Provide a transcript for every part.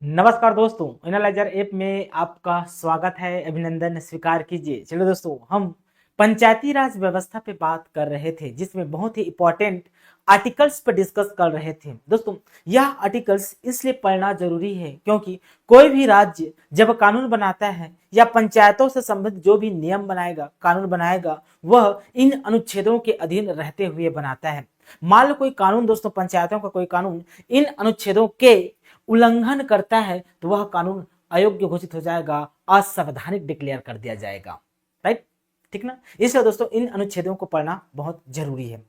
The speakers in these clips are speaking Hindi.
नमस्कार दोस्तों, एनालाइजर ऐप में आपका स्वागत है। अभिनंदन स्वीकार कीजिए। चलो दोस्तों, हम पंचायती राज व्यवस्था पे बात कर रहे थे, जिसमें बहुत ही इंपॉर्टेंट आर्टिकल्स पर डिस्कस कर रहे थे। दोस्तों, यह आर्टिकल्स इसलिए पढ़ना जरूरी है क्योंकि कोई भी राज्य जब कानून बनाता है या पंचायतों से संबंधित जो भी नियम बनाएगा, कानून बनाएगा, वह इन अनुच्छेदों के अधीन रहते हुए बनाता है। मान लो कोई कानून, दोस्तों पंचायतों का कोई कानून इन अनुच्छेदों के उल्लंघन करता है तो वह कानून अयोग्य घोषित हो जाएगा, असंवैधानिक डिक्लेयर कर दिया जाएगा। राइट, ठीक ना। इसलिए दोस्तों इन अनुच्छेदों को पढ़ना बहुत जरूरी है।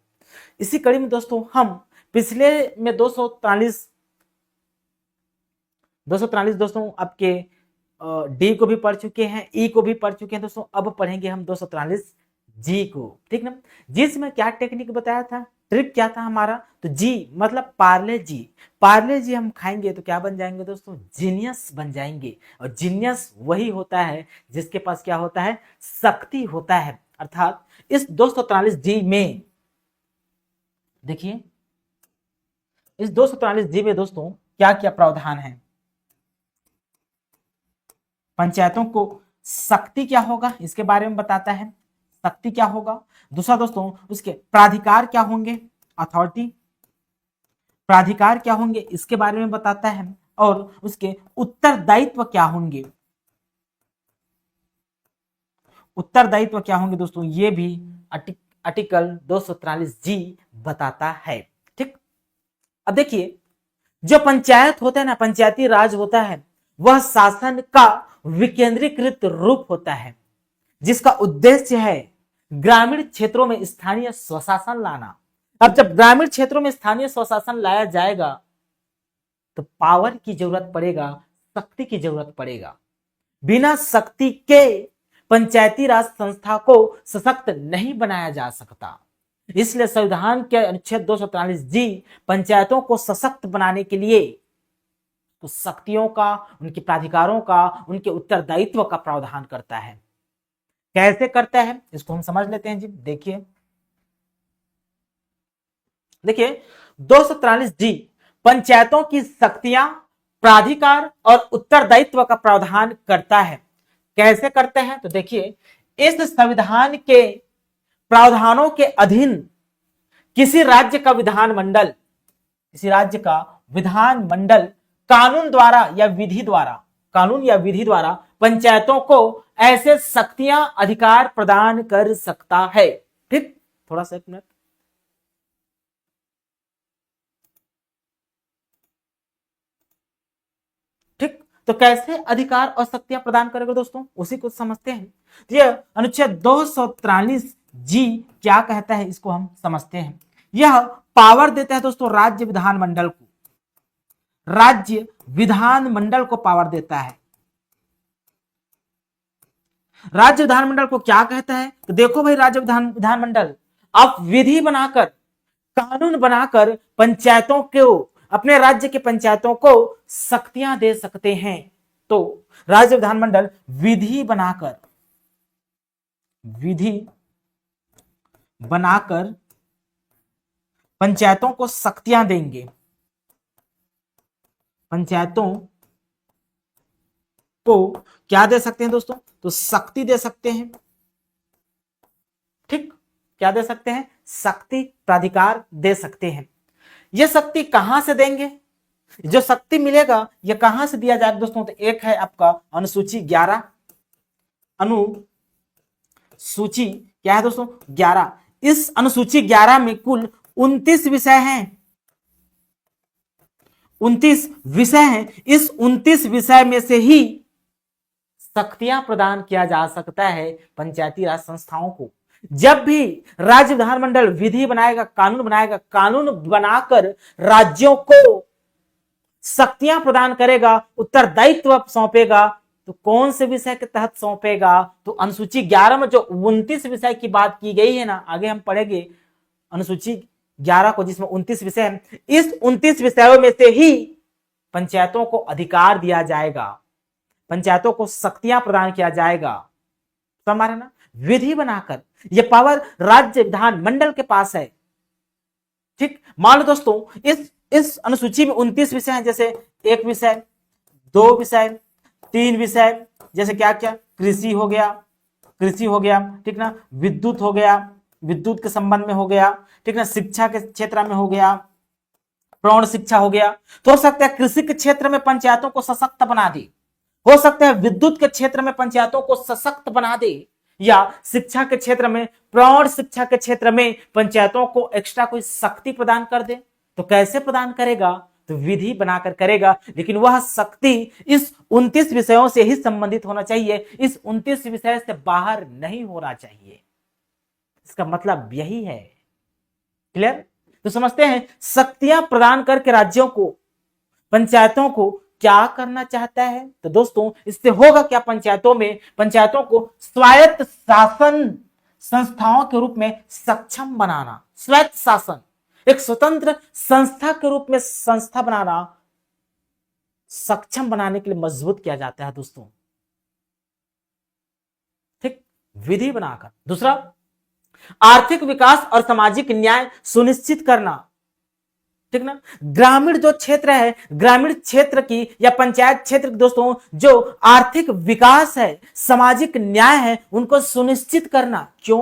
इसी कड़ी में दोस्तों हम पिछले में 243 दोस्तों आपके डी को भी पढ़ चुके हैं, ई को भी पढ़ चुके हैं। दोस्तों अब पढ़ेंगे हम 243 जी को, ठीक ना। जिसमें क्या टेक्निक बताया था, ट्रिक क्या था हमारा, तो जी मतलब पार्ले जी। पार्ले जी हम खाएंगे तो क्या बन जाएंगे दोस्तों, जीनियस बन जाएंगे। और जीनियस वही होता है जिसके पास क्या होता है, शक्ति होता है। अर्थात इस 243 जी में देखिए, इस 243 जी में दोस्तों क्या क्या प्रावधान है। पंचायतों को शक्ति क्या होगा इसके बारे में बताता है, शक्ति क्या होगा। दूसरा दोस्तों, उसके प्राधिकार क्या होंगे, अथॉरिटी, प्राधिकार क्या होंगे इसके बारे में बताता है। और उसके उत्तरदायित्व क्या होंगे, उत्तरदायित्व क्या होंगे दोस्तों, ये भी आर्टिकल 243 जी बताता है। ठीक, अब देखिए, जो पंचायत होता है ना, पंचायती राज होता है, वह शासन का विकेंद्रीकृत रूप होता है जिसका उद्देश्य है ग्रामीण क्षेत्रों में स्थानीय स्वशासन लाना। अब जब ग्रामीण क्षेत्रों में स्थानीय स्वशासन लाया जाएगा तो पावर की जरूरत पड़ेगा, शक्ति की जरूरत पड़ेगा। बिना शक्ति के पंचायती राज संस्था को सशक्त नहीं बनाया जा सकता। इसलिए संविधान के अनुच्छेद 243 जी पंचायतों को सशक्त बनाने के लिए तो शक्तियों का, उनके प्राधिकारों का, उनके उत्तरदायित्व का प्रावधान करता है। कैसे करता है इसको हम समझ लेते हैं जी। देखिए 243 जी पंचायतों की शक्तियां, प्राधिकार और उत्तरदायित्व का प्रावधान करता है। कैसे करते हैं तो देखिए, इस संविधान के प्रावधानों के अधीन किसी राज्य का विधानमंडल, किसी राज्य का विधानमंडल कानून द्वारा या विधि द्वारा, कानून या विधि द्वारा पंचायतों को ऐसे शक्तियां, अधिकार प्रदान कर सकता है। ठीक, थोड़ा सा एक मिनट। ठीक, तो कैसे अधिकार और शक्तियां प्रदान करेगा दोस्तों, उसी को समझते हैं। तो यह अनुच्छेद 243 जी क्या कहता है इसको हम समझते हैं। यह पावर देता है दोस्तों राज्य विधानमंडल को, राज्य विधानमंडल को पावर देता है। राज्य विधानमंडल को क्या कहता है, तो देखो भाई, राज्य विधानमंडल आप विधि बनाकर, कानून बनाकर पंचायतों को, अपने राज्य के पंचायतों को शक्तियां दे सकते हैं। तो राज्य विधानमंडल विधि बनाकर, विधि बनाकर पंचायतों को शक्तियां देंगे, पंचायतों को क्या दे सकते हैं दोस्तों, तो शक्ति दे सकते हैं। ठीक, क्या दे सकते हैं, शक्ति, प्राधिकार दे सकते हैं। यह शक्ति कहां से देंगे, जो शक्ति मिलेगा यह कहां से दिया जाएगा दोस्तों, तो एक है आपका अनुसूची 11, अनुसूची क्या है दोस्तों, 11। इस अनुसूची 11 में कुल 29 विषय हैं, 29 विषय हैं। इस 29 विषय में से ही शक्तियां प्रदान किया जा सकता है पंचायती राज संस्थाओं को। जब भी राज्य विधानमंडल विधि बनाएगा, कानून बनाएगा, कानून बनाकर राज्यों को शक्तियां प्रदान करेगा, उत्तरदायित्व सौंपेगा, तो कौन से विषय के तहत सौंपेगा, तो अनुसूची 11 में जो 29 विषय की बात की गई है ना, आगे हम पढ़ेंगे अनुसूची 11 को जिसमें 29 विषय हैं। इस 29 विषयों में से ही पंचायतों को अधिकार दिया जाएगा, पंचायतों को शक्तियां प्रदान किया जाएगा। समझ रहे ना, विधि बनाकर, यह पावर राज्य विधानमंडल के पास है। ठीक, मान लो दोस्तों इस अनुसूची में 29 विषय हैं, जैसे एक विषय 2 विषय, 3 विषय, जैसे क्या क्या, कृषि हो गया, कृषि हो गया, ठीक ना, विद्युत हो गया, विद्युत के संबंध में हो गया, ठीक ना, शिक्षा के क्षेत्र में हो गया, प्रौढ़ शिक्षा हो गया। तो हो सकता है कृषि के क्षेत्र में पंचायतों को सशक्त बना दे, हो सकता है विद्युत के क्षेत्र में पंचायतों को सशक्त बना दे, या शिक्षा के क्षेत्र में, प्रौढ़ शिक्षा के क्षेत्र में पंचायतों को एक्स्ट्रा कोई शक्ति प्रदान कर दे। तो कैसे प्रदान करेगा, तो विधि बनाकर करेगा, लेकिन वह शक्ति इस 29 विषयों से ही संबंधित होना चाहिए, इस 29 विषय से बाहर नहीं होना चाहिए। इसका मतलब यही है। क्लियर? तो समझते हैं शक्तियां प्रदान करके राज्यों को, पंचायतों को क्या करना चाहता है। तो दोस्तों इससे होगा क्या, पंचायतों में, पंचायतों को स्वायत्त शासन संस्थाओं के रूप में सक्षम बनाना, स्वायत्त शासन एक स्वतंत्र संस्था के रूप में संस्था बनाना, सक्षम बनाने के लिए मजबूत किया जाता है दोस्तों, ठीक, विधि बनाकर। दूसरा, आर्थिक विकास और सामाजिक न्याय सुनिश्चित करना, ठीक ना। ग्रामीण जो क्षेत्र है, ग्रामीण क्षेत्र की या पंचायत क्षेत्र की दोस्तों जो आर्थिक विकास है, सामाजिक न्याय है, उनको सुनिश्चित करना। क्यों?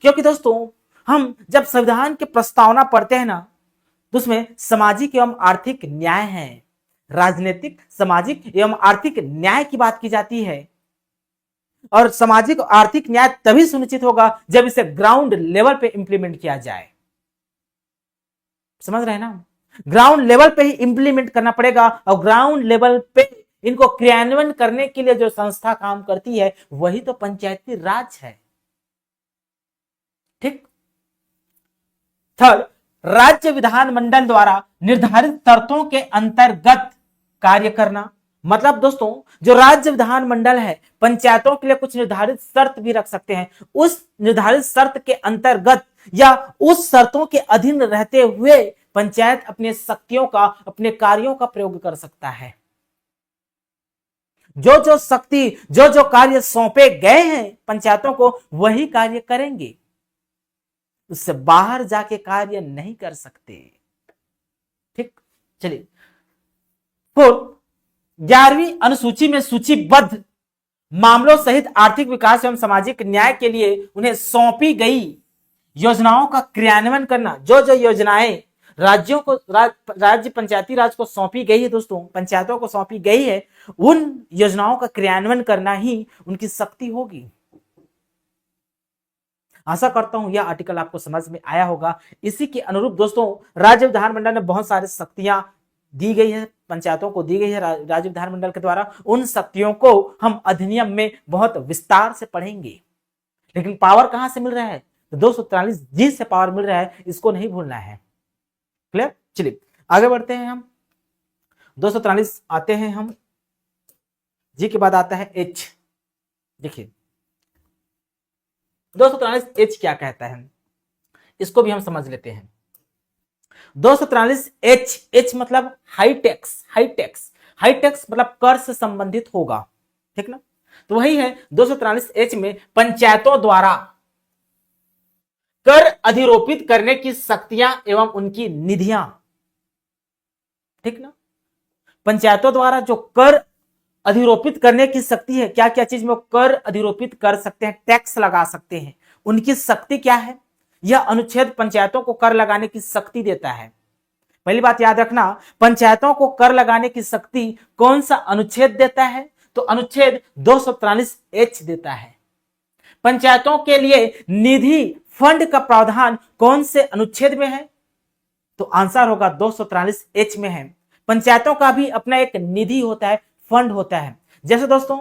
क्योंकि दोस्तों हम जब संविधान की प्रस्तावना पढ़ते हैं ना, तो उसमें सामाजिक एवं आर्थिक न्याय है, राजनीतिक, सामाजिक एवं आर्थिक न्याय की बात की जाती है। और सामाजिक आर्थिक न्याय तभी सुनिश्चित होगा जब इसे ग्राउंड लेवल पे इंप्लीमेंट किया जाए। समझ रहे हैं ना, ग्राउंड लेवल पे ही इंप्लीमेंट करना पड़ेगा, और ग्राउंड लेवल पे इनको क्रियान्वयन करने के लिए जो संस्था काम करती है वही तो पंचायती राज है, ठीक। थर्ड, राज्य विधानमंडल द्वारा निर्धारित शर्तों के अंतर्गत कार्य करना। मतलब दोस्तों जो राज्य विधानमंडल है, पंचायतों के लिए कुछ निर्धारित शर्त भी रख सकते हैं, उस निर्धारित शर्त के अंतर्गत या उस शर्तों के अधीन रहते हुए पंचायत अपने शक्तियों का, अपने कार्यों का प्रयोग कर सकता है। जो जो शक्ति, जो जो कार्य सौंपे गए हैं पंचायतों को, वही कार्य करेंगे, उससे बाहर जाके कार्य नहीं कर सकते, ठीक। चलिए, 11वीं अनुसूची में सूचीबद्ध मामलों सहित आर्थिक विकास एवं सामाजिक न्याय के लिए उन्हें सौंपी गई योजनाओं का क्रियान्वयन करना। जो जो योजनाएं राज्यों को, राज्य पंचायती राज को सौंपी गई है दोस्तों, पंचायतों को सौंपी गई है, उन योजनाओं का क्रियान्वयन करना ही उनकी शक्ति होगी। आशा करता हूं यह आर्टिकल आपको समझ में आया होगा। इसी के अनुरूप दोस्तों राज्य विधानमंडल में बहुत सारी शक्तियां दी गई है, पंचायतों को दी गई है राज्य विधानमंडल के द्वारा। उन शक्तियों को हम अधिनियम में बहुत विस्तार से पढ़ेंगे, लेकिन पावर कहां से मिल रहा है, तो 243G से पावर मिल रहा है, इसको नहीं भूलना है। क्लियर? चलिए आगे बढ़ते हैं हम। 243 आते हैं हम, जी के बाद आता है H। देखिए 243H क्या कहता है, इसको भी हम समझ लेते हैं। 243H, H मतलब high tax, high tax, high tax मतलब कर से संबंधित होगा, ठीक ना। तो वही है 243H में पंचायतों द्वारा कर अधिरोपित करने की शक्तियां एवं उनकी निधियां, ठीक ना। पंचायतों द्वारा जो कर अधिरोपित करने की शक्ति है, क्या क्या चीज में कर अधिरोपित कर सकते हैं, टैक्स लगा सकते हैं, उनकी शक्ति क्या है, यह अनुच्छेद पंचायतों को कर लगाने की शक्ति देता है। पहली बात याद रखना, पंचायतों को कर लगाने की शक्ति कौन सा अनुच्छेद देता है, तो अनुच्छेद 243H देता है। पंचायतों के लिए निधि फंड का प्रावधान कौन से अनुच्छेद में है, तो आंसर होगा 243H में है। पंचायतों का भी अपना एक निधि होता है, फंड होता है। जैसे दोस्तों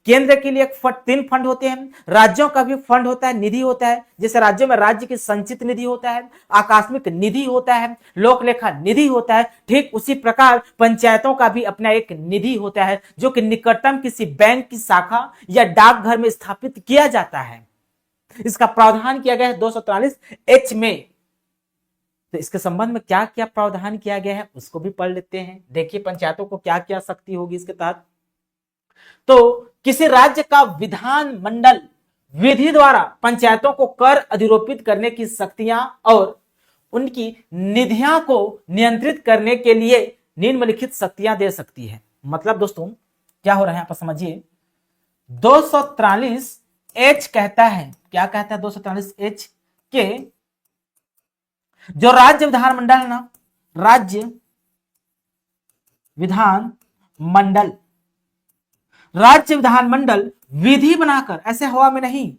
केंद्र के लिए एक 3 फंड होते हैं, राज्यों का भी फंड होता है, निधि होता है। जैसे राज्यों में राज्य की संचित निधि होता है, आकस्मिक निधि होता है, लोक लेखा निधि होता है, ठीक उसी प्रकार पंचायतों का भी अपना एक निधि होता है, जो कि निकटतम किसी बैंक की शाखा या डाकघर में स्थापित किया जाता है। इसका प्रावधान किया गया है 243H में। तो इसके संबंध में क्या क्या प्रावधान किया गया है उसको भी पढ़ लेते हैं। देखिए पंचायतों को क्या क्या शक्ति होगी इसके तहत। तो किसी राज्य का विधानमंडल विधि द्वारा पंचायतों को कर अधिरोपित करने की शक्तियां और उनकी निधियां को नियंत्रित करने के लिए निम्नलिखित शक्तियां दे सकती है। मतलब दोस्तों क्या हो रहा है यहां पर समझिए। 243 एच कहता है, क्या कहता है 243 एच के जो राज्य विधानमंडल है ना, राज्य विधानमंडल, राज्य विधानमंडल विधि बनाकर, ऐसे हवा में नहीं,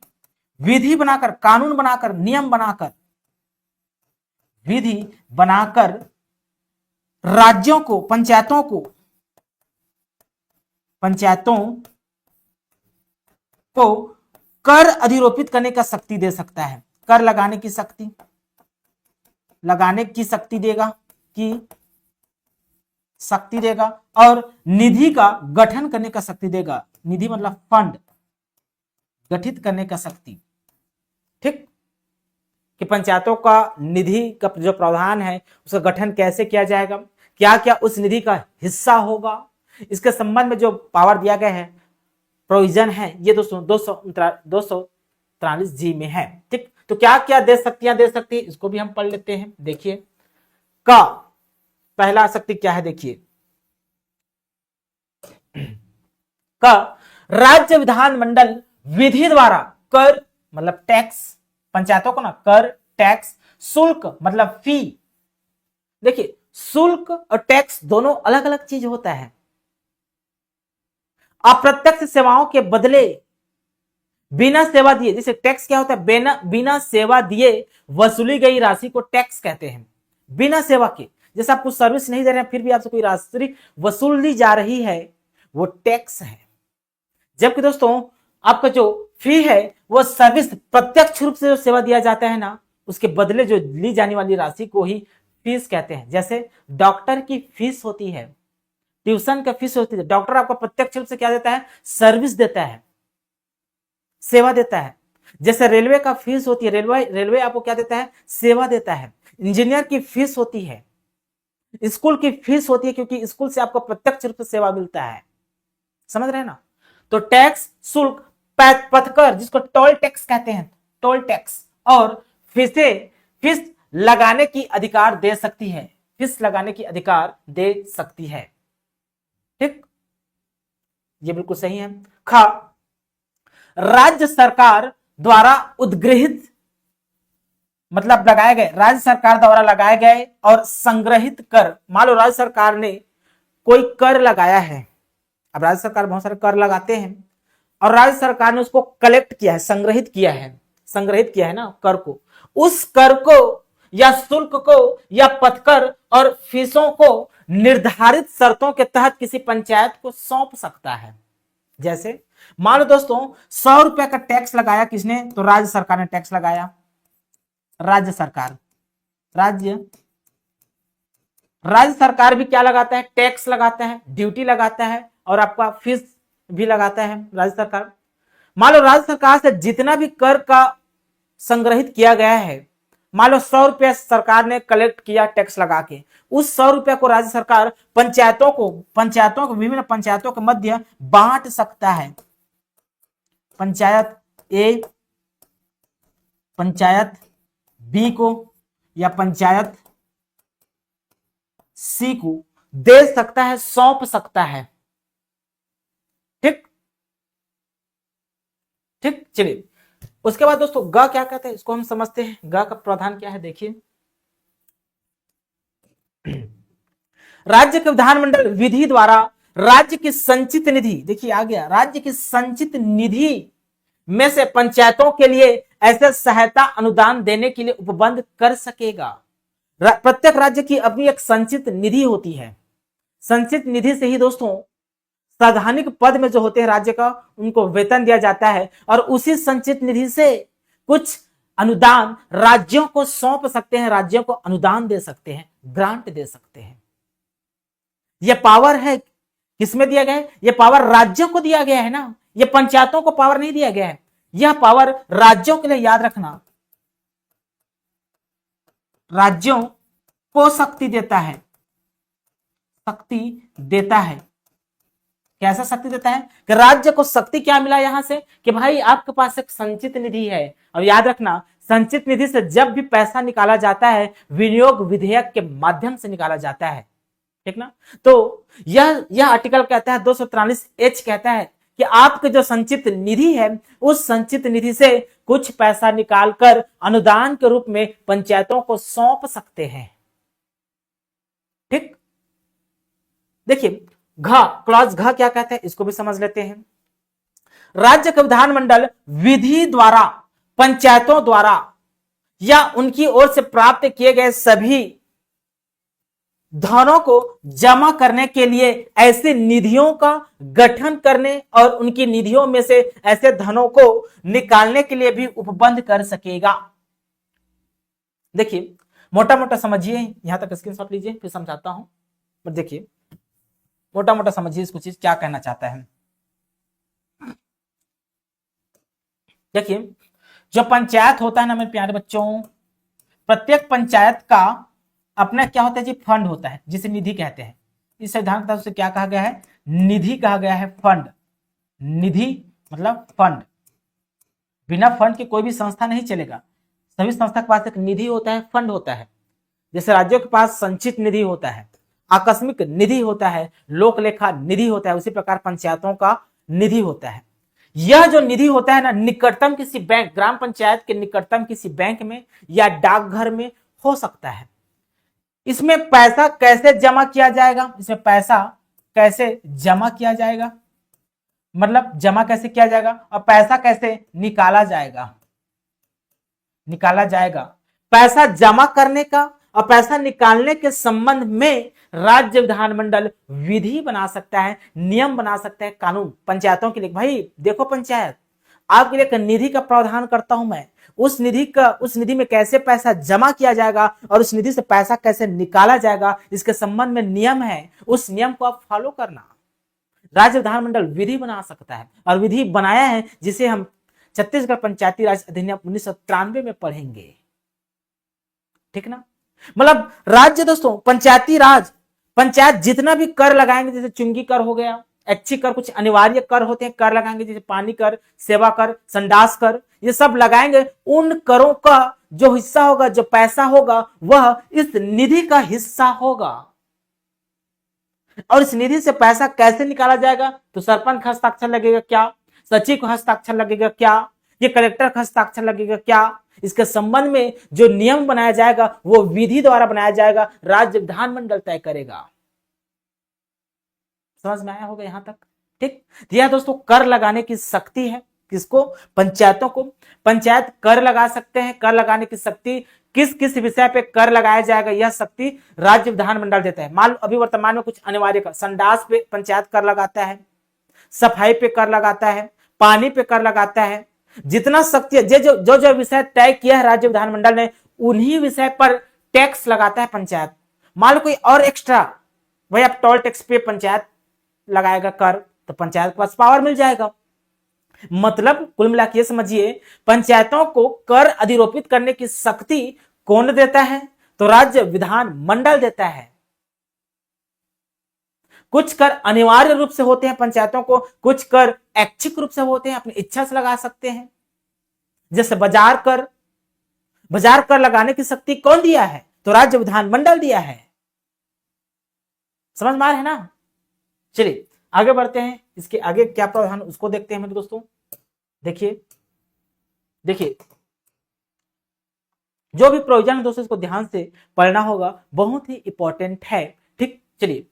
विधि बनाकर, कानून बनाकर, नियम बनाकर, विधि बनाकर राज्यों को, पंचायतों को कर अधिरोपित करने का शक्ति दे सकता है। कर लगाने की शक्ति देगा और निधि का गठन करने का शक्ति देगा। निधि मतलब फंड, गठित करने का शक्ति, ठीक, कि पंचायतों का निधि का जो प्रावधान है उसका गठन कैसे किया जाएगा, क्या क्या उस निधि का हिस्सा होगा, इसके संबंध में जो पावर दिया गया है, प्रोविजन है, ये दोस्तों 243 जी में है। ठीक, तो क्या क्या दे सकती है इसको भी हम पढ़ लेते हैं। देखिए का पहला शक्ति क्या है, देखिए का राज्य विधानमंडल विधि द्वारा कर मतलब टैक्स, पंचायतों को ना कर, टैक्स, शुल्क मतलब फी। देखिए शुल्क और टैक्स दोनों अलग अलग चीज होता है। अप्रत्यक्ष सेवाओं के बदले बिना सेवा दिए, जैसे टैक्स क्या होता है, बिना सेवा दिए वसूली गई राशि को टैक्स कहते हैं। बिना सेवा के, जैसे आप कुछ सर्विस नहीं दे रहे हैं फिर भी आपसे कोई राशि वसूली जा रही है, वो टैक्स है। जबकि दोस्तों आपका जो फी है वो सर्विस, प्रत्यक्ष रूप से जो सेवा दिया जाता है ना, उसके बदले जो ली जाने वाली राशि को ही फीस कहते हैं। जैसे डॉक्टर की फीस होती है, ट्यूशन का फीस होती है। डॉक्टर आपको प्रत्यक्ष रूप से क्या देता है, सर्विस देता है, सेवा देता है। जैसे रेलवे का फीस होती है, रेलवे आपको क्या देता है, सेवा देता है। इंजीनियर की फीस होती है, स्कूल की फीस होती है, क्योंकि स्कूल से आपको प्रत्यक्ष रूप से सेवा मिलता है। समझ रहे हैं ना। तो टैक्स, शुल्क, पथकर जिसको टोल टैक्स कहते हैं, टोल टैक्स, और फीस लगाने की अधिकार दे सकती है, फीस लगाने की अधिकार दे सकती है। ठीक, ये बिल्कुल सही है। खा राज्य सरकार द्वारा उद्गृहित मतलब लगाए गए, राज्य सरकार द्वारा लगाए गए और संग्रहित कर। मान लो राज्य सरकार ने कोई कर लगाया है, अब राज्य सरकार बहुत सारे कर लगाते हैं और राज्य सरकार ने उसको कलेक्ट किया है, संग्रहित किया है ना कर को। उस कर को या शुल्क को या पथकर और फीसों को निर्धारित शर्तों के तहत किसी पंचायत को सौंप सकता है। जैसे मान लो दोस्तों 100 रुपए का टैक्स लगाया किसने, तो राज्य सरकार ने टैक्स लगाया। राज्य सरकार भी क्या लगाता है, टैक्स लगाता है, ड्यूटी लगाता है और आपका फीस भी लगाता है राज्य सरकार। मान लो राज्य सरकार से जितना भी कर का संग्रहित किया गया है, मान लो 100 रुपया सरकार ने कलेक्ट किया टैक्स लगा के, उस 100 रुपया को राज्य सरकार पंचायतों को विभिन्न पंचायतों के मध्य बांट सकता है। पंचायत ए, पंचायत बी को या पंचायत सी को दे सकता है, सौंप सकता है। ठीक, चलिए उसके बाद दोस्तों ग क्या कहते हैं, इसको हम समझते हैं। ग का प्रावधान क्या है, देखिए राज्य के विधानमंडल विधि द्वारा राज्य की संचित निधि, देखिए आ गया, राज्य की संचित निधि में से पंचायतों के लिए ऐसे सहायता अनुदान देने के लिए उपबंध कर सकेगा। प्रत्येक राज्य की अपनी एक संचित निधि होती है। संचित निधि से ही दोस्तों संवैधानिक पद में जो होते हैं राज्य का, उनको वेतन दिया जाता है और उसी संचित निधि से कुछ अनुदान राज्यों को सौंप सकते हैं, राज्यों को अनुदान दे सकते हैं, ग्रांट दे सकते हैं। यह पावर है किसमें दिया गया है, यह पावर राज्यों को दिया गया है ना, यह पंचायतों को पावर नहीं दिया गया है, यह पावर राज्यों के लिए, याद रखना, राज्यों को शक्ति देता है, कैसा शक्ति देता है कि राज्य को शक्ति क्या मिला यहां से कि भाई आपके पास एक संचित निधि है। और याद रखना संचित निधि से जब भी पैसा निकाला जाता है विनियोग विधेयक के माध्यम से निकाला जाता है। ठीक ना। तो यह आर्टिकल कहता है 243H कहता है कि आपके जो संचित निधि है उस संचित निधि से कुछ पैसा निकालकर अनुदान के रूप में पंचायतों को सौंप सकते हैं। ठीक, देखिए घ क्लॉज घ क्या कहता है इसको भी समझ लेते हैं। राज्य का विधानमंडल विधि द्वारा पंचायतों द्वारा या उनकी ओर से प्राप्त किए गए सभी धनों को जमा करने के लिए ऐसे निधियों का गठन करने और उनकी निधियों में से ऐसे धनों को निकालने के लिए भी उपबंध कर सकेगा। देखिए मोटा मोटा समझिए, यहां तक स्क्रीनशॉट लीजिए फिर समझाता हूं। पर देखिए मोटा मोटा समझिए इसको, चीज क्या कहना चाहता है। देखिए जो पंचायत होता है ना मेरे प्यारे बच्चों, प्रत्येक पंचायत का अपना क्या होता है जी, फंड होता है जिसे निधि कहते हैं। इस सिद्धांत से क्या कहा गया है, निधि कहा गया है। फंड, निधि मतलब फंड। बिना फंड के कोई भी संस्था नहीं चलेगा। सभी संस्था के पास एक निधि होता है, फंड होता है। जैसे राज्यों के पास संचित निधि होता है, आकस्मिक निधि होता है, लोक लेखा निधि होता है, उसी प्रकार पंचायतों का निधि होता है। यह जो निधि होता है ना, निकटतम किसी बैंक, ग्राम पंचायत के निकटतम किसी बैंक में या डाकघर में हो सकता है। इसमें पैसा कैसे जमा किया जाएगा, इसमें पैसा कैसे जमा किया जाएगा, मतलब जमा कैसे किया जाएगा और पैसा कैसे निकाला जाएगा। निकाला जाएगा पैसा जमा करने का और पैसा निकालने के संबंध में राज्य विधानमंडल विधि बना सकता है, नियम बना सकता है, कानून पंचायतों के लिए। भाई देखो पंचायत, आपके लिए एक निधि का प्रावधान करता हूं मैं, उस निधि में कैसे पैसा जमा किया जाएगा और उस निधि से पैसा कैसे निकाला जाएगा, इसके संबंध में नियम है, उस नियम को आप फॉलो करना। राज्य विधानमंडल विधि बना सकता है और विधि बनाया है जिसे हम छत्तीसगढ़ पंचायती राज अधिनियम 1993 में पढ़ेंगे। ठीक ना, मतलब राज्य दोस्तों पंचायती राज, पंचायत जितना भी कर लगाएंगे, जैसे चुंगी कर हो गया, ऐच्छिक कर, कुछ अनिवार्य कर होते हैं, कर लगाएंगे जैसे पानी कर, सेवा कर, संडास कर, ये सब लगाएंगे। उन करों का जो हिस्सा होगा, जो पैसा होगा, वह इस निधि का हिस्सा होगा। और इस निधि से पैसा कैसे निकाला जाएगा, तो सरपंच का हस्ताक्षर लगेगा क्या, सचिव का हस्ताक्षर लगेगा क्या, ये कलेक्टर का हस्ताक्षर लगेगा क्या, इसके संबंध में जो नियम बनाया जाएगा वो विधि द्वारा बनाया जाएगा, राज्य विधानमंडल तय करेगा। समझ में आया होगा यहां तक। ठीक, यह दोस्तों कर लगाने की शक्ति है, किसको, पंचायतों को। पंचायत कर लगा सकते हैं, कर लगाने की शक्ति किस किस विषय पे कर लगाया जाएगा, यह शक्ति राज्य विधानमंडल देता है। मान लो अभी वर्तमान में कुछ अनिवार्य कर, संडास पे पंचायत कर लगाता है, सफाई पे कर लगाता है, पानी पे कर लगाता है। जितना शक्ति जो जो विषय तय किया है राज्य विधानमंडल ने, उन्हीं विषय पर टैक्स लगाता है पंचायत। मान लो कोई और एक्स्ट्रा, भाई अब टोल टैक्स पे पंचायत लगाएगा कर, तो पंचायत के पास पावर मिल जाएगा। मतलब कुल मिला के समझिए, पंचायतों को कर अधिरोपित करने की शक्ति कौन देता है, तो राज्य विधानमंडल देता है। कुछ कर अनिवार्य रूप से होते हैं पंचायतों को, कुछ कर ऐच्छिक रूप से होते हैं, अपनी इच्छा से लगा सकते हैं। जैसे बाजार कर लगाने की शक्ति कौन दिया है, तो राज्य विधानमंडल दिया है। समझ में आ रहा है ना। चलिए आगे बढ़ते हैं, इसके आगे क्या प्रावधान उसको देखते हैं मेरे दोस्तों। देखिए जो भी प्रोविजन दोस्तों इसको ध्यान से पढ़ना होगा, बहुत ही इंपॉर्टेंट है। ठीक, चलिए